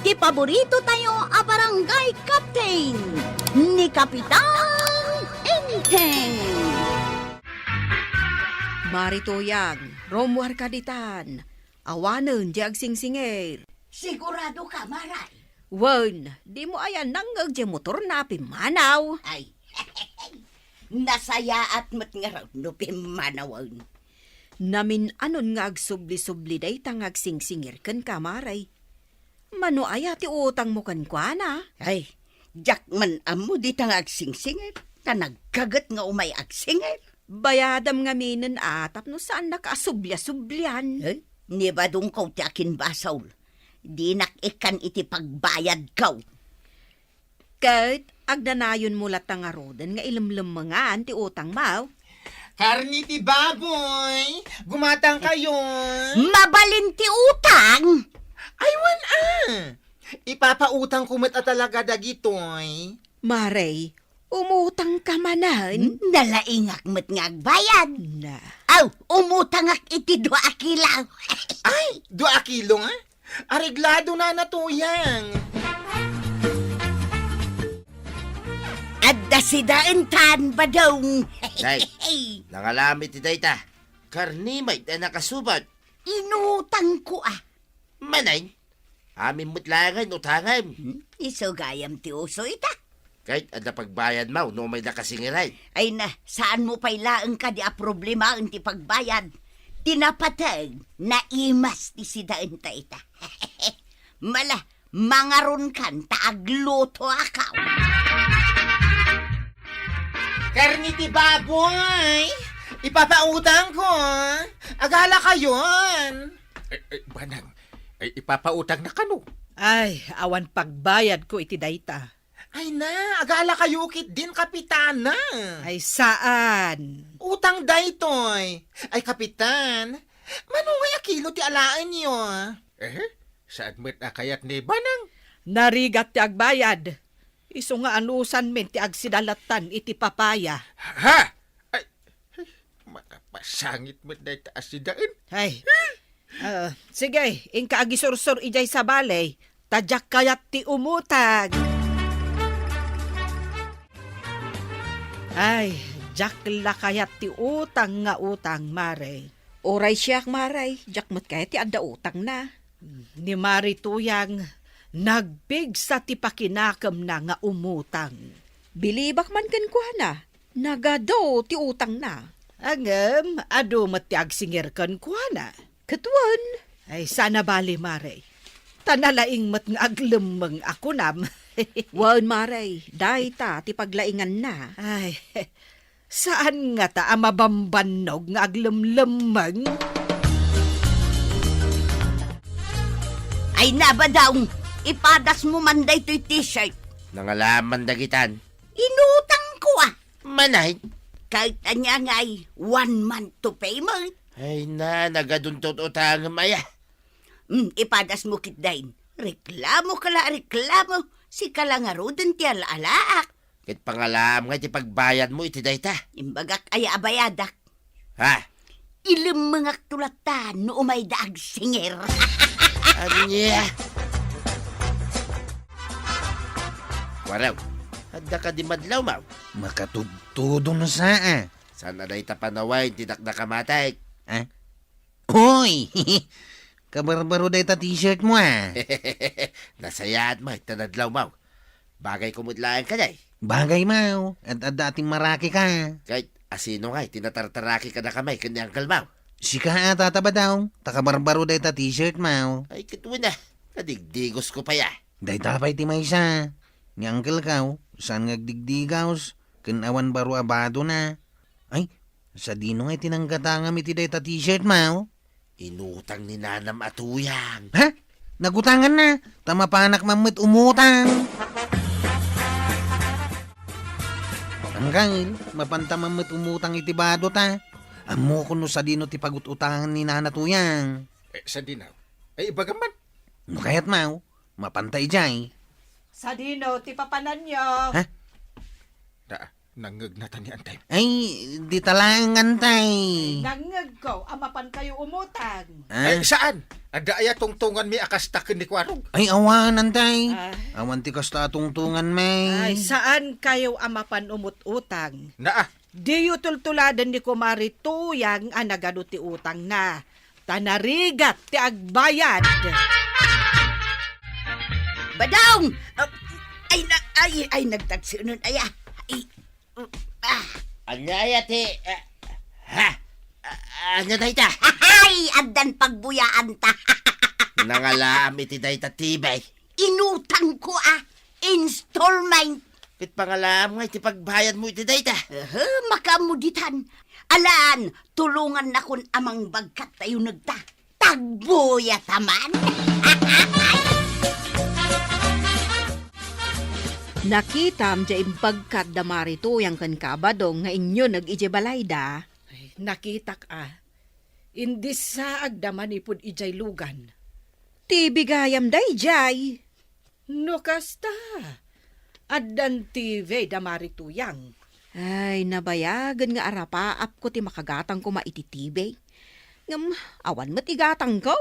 Ti paborito tayo a barangay captain ni Kapitan Enteng. Maritoyang, Romuar Kaditan, awanen di agsingsingir. Sigurado ka, Maray? Wen, di mo ayan nanggag di motor na pimanaw. Ay, nasaya at mat nga raw no pimanawan. Namin anon nga agsubli-subli day tang agsingsingir ken kamaray. Mano aya ti utang mo kan kwa na? Ay, jak man amo di tang agsingsingir. Tanagkagat nga umay agsingir. Bayadam nga minen atap no saan nakaasublia-sublian. Ay, nibadong kaw ti akin basaw. Di nakikan iti pagbayad kaw. Kat, agdanayon mo latang aroden nga ilimlim mga ti utang maw. Karni ti baboy! Gumatang kayo! Mabalin ti utang! Ay, ipapautang kumit at talaga dagitoy. Maray, umutang ka manan. Nalaingak mat nga agbayad. Na. Aw, umutangak iti 2 kilaw. Ay, 2 kilo nga? Areglado na natuyang. Adda si daentan ba daw? Day, nangalamit ti dayta. Karni may na nakasubat. Inutang ko Manay, amin mutlangan utangan. Isugayam ti uso ita. Kahit ada pagbayad mo, no may nakasingiray. Ay na, saan mo pailaan ka di a problema ang ti pagbayad? Tinapatag na imas ti si daenta ita. Mala, mangaron kan taagluto akaw. Karni ti baboy! Ipapautang ko! Agala kayon! Banang, ay ipapautang na kano. Ay, awan pagbayad ko iti dayta. Ay na, agala kayo kit din, kapitana! Ay saan? Utang daytoy! Ay, kapitan, manungay a kilo ti alaan niyo. Saan mo't akayat ni Banang? Narigat ti agbayad. Iso nga anusan men ti agsidalatan iti papaya. Ha? Ay, makapasangit mo't na itaas si Dain. Ay, sige, ingka agisursur ijay sa balay. Tadyak kayat ti umutag. Ay, jakla kayat ti utang nga utang, Mare. Oray siyak maray, jakmat kaya ti adda utang na. Ni Mari Tuyang, nagbig sa ti pakinakam na nga umutang. Bilibak man kan kwa na, nagado ti utang na. Angem, ado mat ti agsingir kan kwa na. Katwan, Ay, sana bali, Mare. Tanalaing mat nga aglemeng ako nam. wan maray, day ta ti paglaingan na. Ay, saan nga ta mabambanog nga aglemlemeng? Ay na ba daw, ipadas mo man day to'y t-shirt. Nangalaman dagitan. Inutang ko Manay, Kahit anya nga'y 1 month to payment. ay na, nagaduntot utang maya. Ipadas mo kit dahin. Reklamo kala reklamo. Si kalangaroden ti alaalaak. Kit pangalam nga ti pagbayad mo iti dayta. Imbagak ay abayadak. Ha? Ilimangak tulatan no umay daag singer. Anya? Waraw, hadda ka di madlaw, maw. Makatudtudo na saa. Sana dayta panaway, tinak na kamatay. Hoy! Kabarbaro day ta t-shirt mo Nasayat mo, tanadlaw, maw. Bagay kumudlaan ka day. Bagay mau. At ating maraki ka. Kahit asino nga, tinatartaraki ka na kamay, kanyang kalmaw. Sika ata ba daw? Takabarbaro day ta t-shirt mau. Ay, katuwa na. Kadigdigos ko pa ya. Day tapay ti may isa. Nyangkel kaw. Saan ngagdigdigaws? Kanawan baro abado na. Ay, sa dino ngay tinanggatangam iti day ta t-shirt mau. Inutang ni Nanam Atuyang. Ha? Nagutangan na. Tamapanak mamit umutang. Angkangil, mapanta mamit umutang iti bado ta. Amo kuno sa dino ti pagututangan ni Nanatuyang. Sa dinaw. Ay, ibagaman. No kaya't mau, mapantay jay. Sa dino, ti papanan nyo. Ha? Nangagnatan ni Antay. Ay, di talangan tay. Nangag ko, amapan kayo umutang. Ah, Saan? Ada aya tungtungan mi akas taken ni Kwarog. Ay, awanan tay. Ah. Awan ti kas tatungtungan may. Ay, saan kayo amapan umut-utang? Naa, Di yu tultuladan ni kumari tuyang ang nagano ti utang na. Tanarigat ti agbayad. Badong! Ay, nagtagso nun, aya. Anya ti... anya dayta? Ay, andan pagbuyaan ta. Nangalaam iti dayta tibay. Inutang ko installment. Kit pangalaam nga iti pagbayad mo iti dayta. Makamuditan. Alaan, tulungan na kun amang bagkat tayo nagta. Tagbuya taman. Nakitam ja impagkat da marituyang kan kabadong nga inyo nag-ijebalayda. Ay, nakitak Indi sa agdaman ipod ijay lugan. Ti bigayam day jay. No kasta. Addan TV da marituyang. Ay, nabayagan nga arapaap ko ti makagatang ko maititibay. Ngam, awan mo't igatang ko.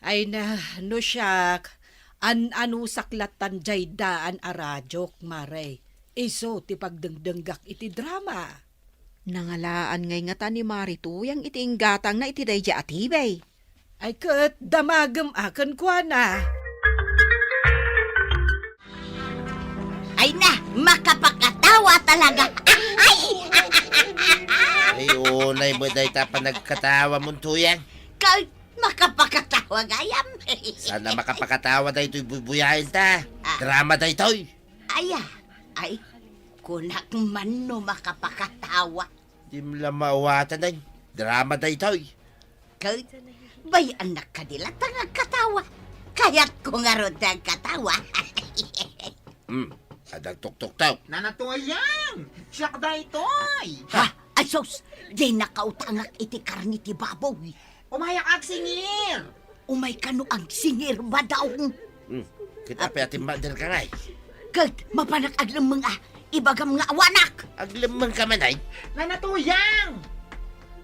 Ay na, no siyak. Anu saklatan jay daan a radyok, Maray. Iso ti pagdengdenggak iti drama. Nangalaan ngay nga ta ni Marituyang iti inggatang na iti dayja atibay. Ay kat, damagam akan kwa na. Ay na, makapakatawa talaga. Ay, unay mo dayta pa nagkatawa mong tuyang. Kahit makapakatawa gayam. Sana makapakatawa da ito'y bubuyahin ta. Drama da ito'y. Ay, kunak man no makapakatawa. Di mo lang maawatan da. Drama da ito'y. Kahit bay anak ka nila tangag-katawa. Kaya't ko nga ron katawa. Adag tuk-tuk taw. Nanatuyang! Siyak da itoy! Ha? Ay sos, di nakautangak iti karni ti baboy. Umayak ag singir! Umay kano ang singir ba daw? Kita pa ating mander ka ngay. Kahit mapanak aglang mga ibagam nga awanak. Aglamang ka man ay. Nanatuyang!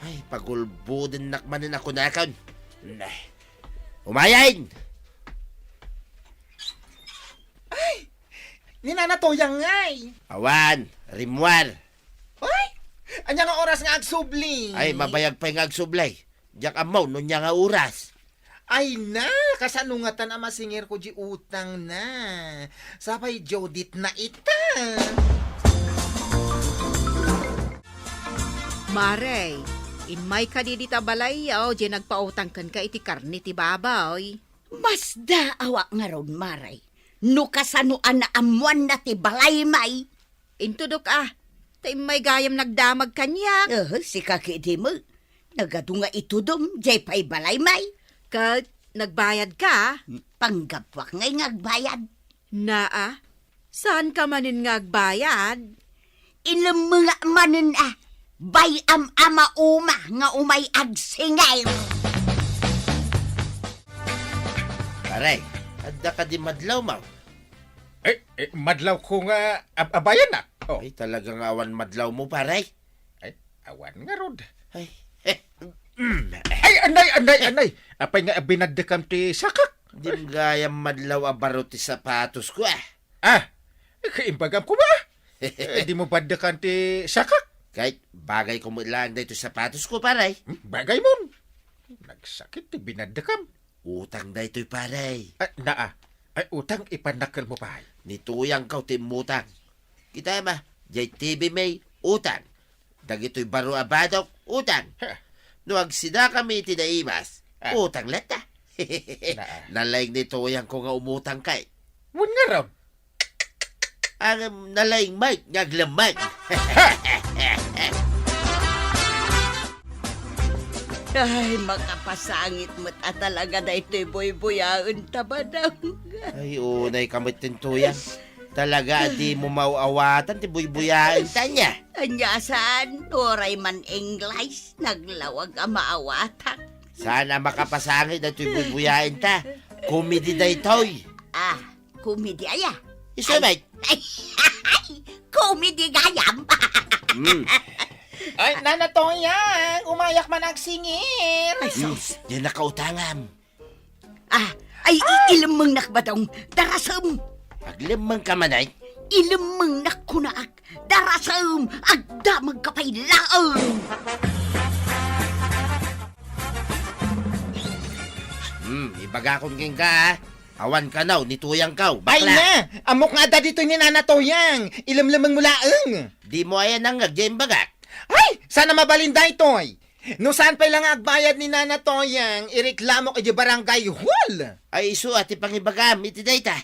Ay, pagulbudin nakmanin ako na akon. Nah. Umayain! Ni nanatuyang ngay! Awan! Rimwar! Ay! Anya nga oras nga agsubli! Ay, mabayag pa yung agsublay. Diyak amaw, nun niya nga oras. Ay na! Kasanungatan ang masingir ko di utang na. Sapay Jodit na ita! Maray, inmay ka di balayaw, di nagpautang kan ka iti karni ti babaw. Mas daawa nga ron, Maray. No kasanuan na amuan na ti balay may. Intudok ta may gayam nagdamag kanya. Si kakidi mo. Nagadunga itudom, jay pa'y balay may. Kat nagbayad ka, Panggapwak ngay ngagbayad. naa, saan ka manin ngagbayad? Ilang mga manin bay ama uma nga umay agsingay. Aray, adda ka di madlaw, maw. madlaw ko nga abayan na. Oh, Ay, talagang awan madlaw mo, paray. ay, awan nga rod. Ay, Ay, anay. Apay nga binadekam ti sakak. di gayam madlaw abaro ti sapatos ko, Kaimbagam ko ba? Di mo badekan ti sakak. Kahit bagay ko mo ilang dito sapatos ko, paray. Bagay mo. Nagsakit ti binadekam. Utang da ito'y paray. Ay, utang ipanakal mo pa. Nituyang kaw timutang. Kita ba? Jay TV may utang. Dagito'y baro abadok, utang. No agsida kami tinaimas, utang lata. Nalaing nituyang ko nga umutang kay. Wan nga raw. Ang nalaing Mike ngaglamag. Ay, makapasangit mo't talaga na ito'y boy-boyaon tabadaw. Ay, unay kamit tintuyang. Talaga, di mo mauawatan, ti buy-buyain tanya. Anyasan, oray man English, naglawag ang maawatan. Sana makapasangit at buy-buyain ta. Comedy na ito'y. Komedi aya. Isa, mate. Ay, komedi gayam. Ay, nanatuyang! Umayak man agsingir! Di nakautangam. Ay ilamang nak badong, darasam. Aglimang ka manay. Ilamang nak kunaak, darasam, agdamag kapay laang. Ibaga kong king ka, ha? Awan ka naw, nituyang ka, Ay bakla. na! Amok nga da dito ni Nana Toyang! Ilamlamang mulaang! Di mo ayan ang agjem bagak. Ay! Sana mabalinda itoy! No saan pa lang agbayad ni Nana Toyang, ireklamo kay di barangay hall! Ay iso at ipangibagam, iti dayta.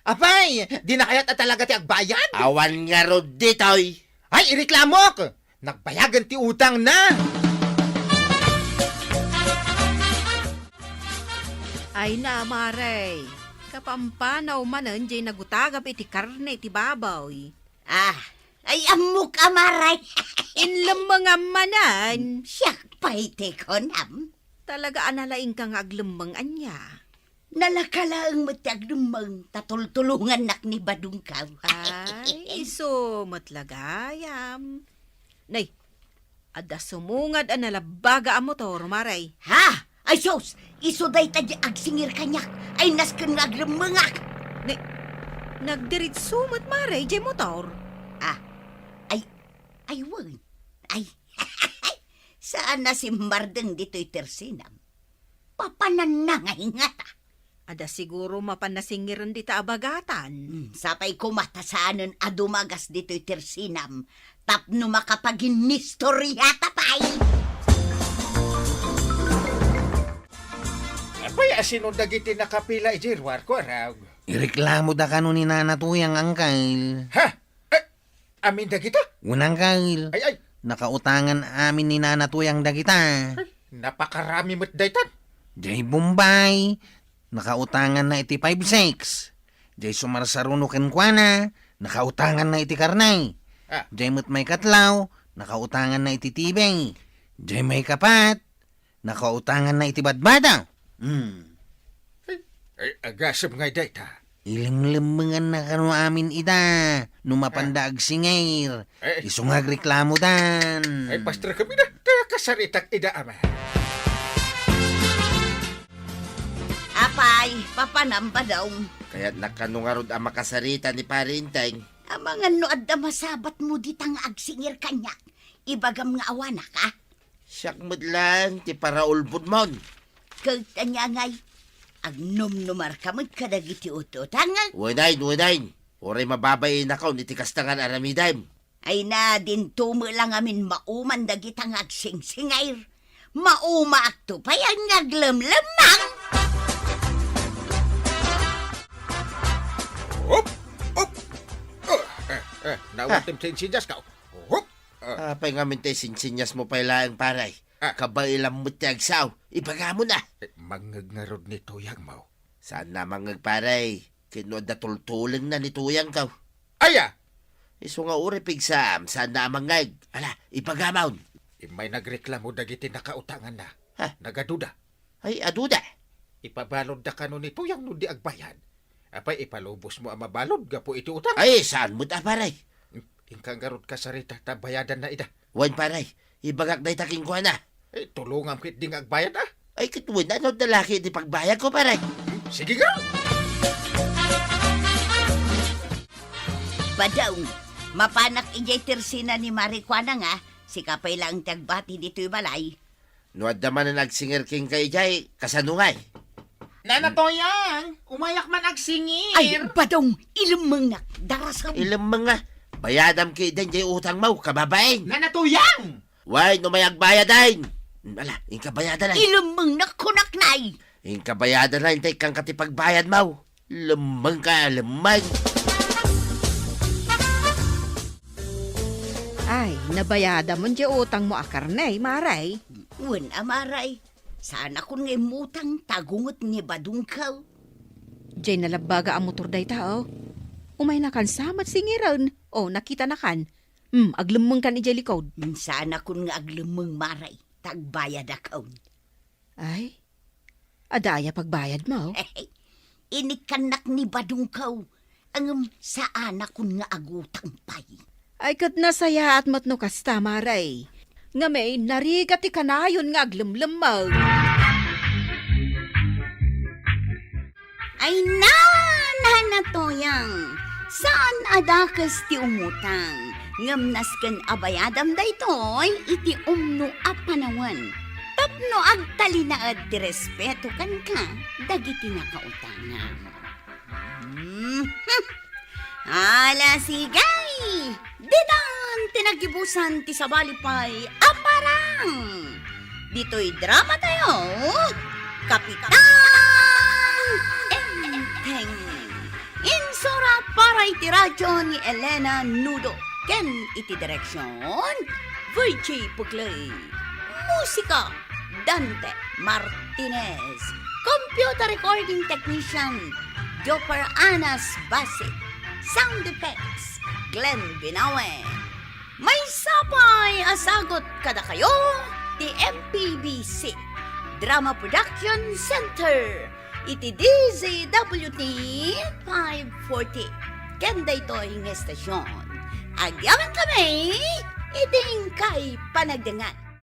Apay! Di na kaya't at talaga ti agbayad? Awan nga rod ditoy. Ay, ireklamo ko! Nagbayagan ti utang na! Ay na, Maray. Kapampanaw manan, jay nagutagap iti karne iti babaw. Ay amok amaray. Inlam mga manan. Siyak pa'y ko nam. Talaga analaing kang aglembang anya. Nalakalaang matiaglumang tatultulungan nak ni badung ka. Ay, iso matlagayam. Nay, ada sumungad ang nalabaga ang motor, Maray. Ha? Ay sos, iso day tadya agsingir kanyak. Ay naskan nga aglumangak. Nay, nagdirit sumat, Maray, jay motor. Ay wag. Ay, saan na si Mardeng dito'y tersinam? Papanan na nga hingata. Ada siguro mapanasingiran dita abagatan. Sapay ko matasaanan adumagas dito'y tersinam. Tapno makapagin mistoryata pa'y. Apay asinong dagiti nakapila ijirwar ko raw. Ireklamo da kano ni Nana Tuyang, angkal. Ha? Amin dagita? Unang kail, Ay, nakautangan amin ni Nana Tuyang dagita. napakarami mo't daytan. Jay Bombay, nakautangan na iti 5-6. Jay sumarsaruno kenkwana, nakautangan na iti karnay. Jay mo't may katlaw, nakautangan na iti tibay. Jay may kapat, nakautangan na iti badbadaw. Ay, agasam nga dayta. Ilimlimangan na kano amin ida, numapandaag singir. Isungag reklamo dan. Ay, pastor kami na. Kasaritak ida ama. Apay, papanamba daw. Kaya nakanungarod ang makasarita ni Parinteng. Amangan no adda masabat mo ditang agsingir kanyak. Ibagam nga awana ka. Siyak mo't lang, ti para ulbod mon. Kagtanya ngay. Agnom-numar kamad kadagiti ututang. Wadain. Oray mababayin ako, nitikastangan aramidayim. Ay na din tumo lang amin mauman dagitang agsingsingayr. Mauma akto pa yan ngaglamlamang. Hop! Hop! Nawatim sa insinyas ka. Hop! Apay nga mintay sinsinyas mo pa ilang paray. Kabailang mo ti agsaw, ibaga mo na. Mangag nga rod ni Tuyang mo. Saan na mangag paray? Kinuad na tultulan na ni Tuyang ka. Aya! Iso nga uri pigsam, saan na mangag? Ala, ipagamaw. May nagreklamo dagiti nakautangan na. Ha? Nagaduda. Ay, aduda. Ipabalod da kano ni Tuyang no di agbayan. Apay ipalubos mo ang mabalod gapo iti utang. Ay, saan mo ta paray? Ingkang garod ka sarita tabayadan na ida. Wan paray, ibagak na itaking ko na. Tulungam kit ding agbayad ah. Ay, kituwin na dalaki di pagbayag ko paray. Sige nga! Badaw, mapanak ijay tersina ni Marikwana nga. Si kapay lang tagbati dito'y balay. Nuad naman na nagsingir king kay Jay, kasanungay. Nana Toyang! Umayak man agsingir! Ay, badong, ilamangnak, darasam. Ilang mga, bayadam kay den Jay utang mo, kababaeng. Nana Toyang! Way, numayag bayadain. Ala, ingka bayadan ay. Ilamangnak kunaknay. Ingka bayadan ay, tay kang katipagbayad mo. Lemang ka, lemang. Ay, nabayada mo di utang mo akarnay, Maray. Wan amaray, sana kun ngay mutang tagungot ni badungkaw. Jay nalabaga ang motor day tao. Umay na kan samat singiran. O, nakita na kan. Aglemeng kan ijay likod. Sana kun nga aglemeng maray, tagbayad akaw. Ay, adaya pagbayad mo. Inikanak ni badungkaw, ang saan kun nga agutang pay. Ay, kat nasaya at matno kasta, Maray. Nga may narigat ti kanayon nga aglemlemag. Ay nanatoyang, saan adakas ti umutang? Ngamnas ken abayadam daytoy iti umno a panawan. Tapno agtalinaad ti respeto kan ka, dagiti nakautangam. Ala sigay, ditan tinagibusan ti sabalipay aparang. Dito'y drama tayo, Kapitan Enteng. Insura para iti radyo ni Elena Nudo. Ken iti direksyon, Virgie Puglay. Musika, Dante Martinez. Computer recording technician, Jopper Anas Basit. Sound effects, Glenn Binawe. May sapay asagot kada kayo, ti MPBC Drama Production Center. Iti DZWT 540. Kenda ito ang estasyon. Agyaman kami, iting kay panagdangan.